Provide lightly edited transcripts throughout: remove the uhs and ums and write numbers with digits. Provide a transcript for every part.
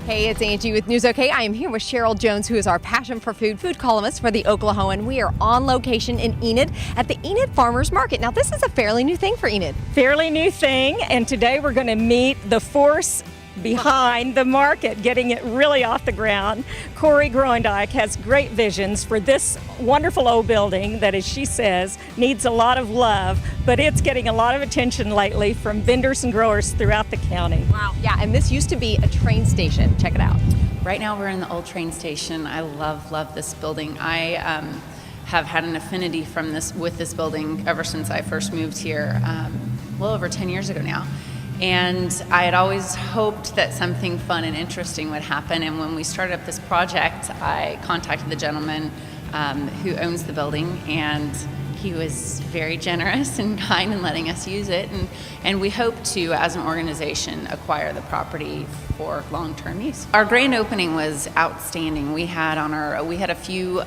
Hey, it's Angie with News OK. I am here with Sherrel Jones, who is our passion for food columnist for the Oklahoman. We are on location in Enid at the Enid Farmers Market. Now, this is a fairly new thing for Enid. Fairly new thing, and today we're going to meet the force behind the market, getting it really off the ground. Corey Groendyke has great visions for this wonderful old building that, as she says, needs a lot of love, but it's getting a lot of attention lately from vendors and growers throughout the county. Wow. Yeah, and this used to be a train station. Check it out. Right now we're in the old train station. I love this building. I have had an affinity with this building ever since I first moved here, well over 10 years ago now. And I had always hoped that something fun and interesting would happen. And when we started up this project, I contacted the gentleman who owns the building, and he was very generous and kind in letting us use it. And we hope to, as an organization, acquire the property for long-term use. Our grand opening was outstanding. We had a few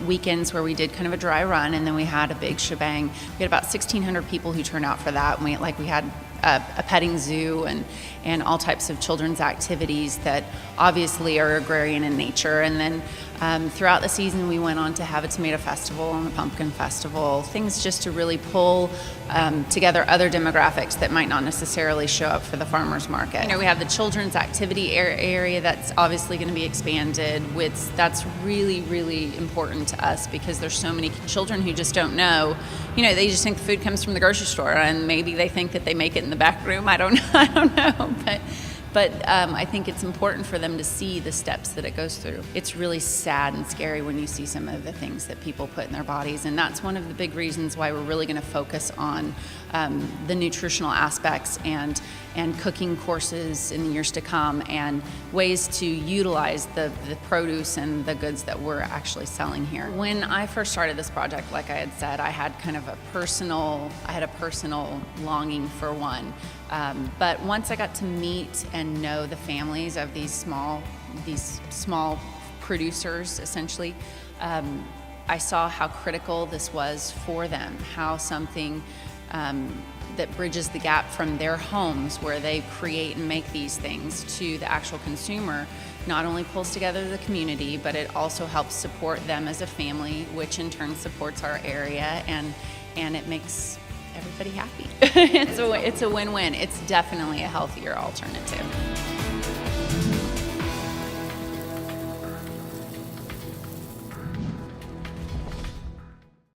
weekends where we did kind of a dry run, and then we had a big shebang. We had about 1,600 people who turned out for that. And we had a petting zoo and all types of children's activities that obviously are agrarian in nature. And then throughout the season, we went on to have a tomato festival and a pumpkin festival, things just to really pull together other demographics that might not necessarily show up for the farmers market. You know, we have the children's activity area that's obviously going to be expanded. That's really, really important to us because there's so many children who just don't know. You know, they just think the food comes from the grocery store, and maybe they think that they make it in the back room. I don't know, but I think it's important for them to see the steps that it goes through. It's really sad and scary when you see some of the things that people put in their bodies, and that's one of the big reasons why we're really going to focus on the nutritional aspects and cooking courses in the years to come, and ways to utilize the produce and the goods that we're actually selling here. When I first started this project, like I had said, I had a personal longing for one. But once I got to meet and know the families of these small producers, essentially, I saw how critical this was for them, how something that bridges the gap from their homes where they create and make these things to the actual consumer not only pulls together the community, but it also helps support them as a family, which in turn supports our area, and it makes everybody happy. It's a win-win. It's definitely a healthier alternative.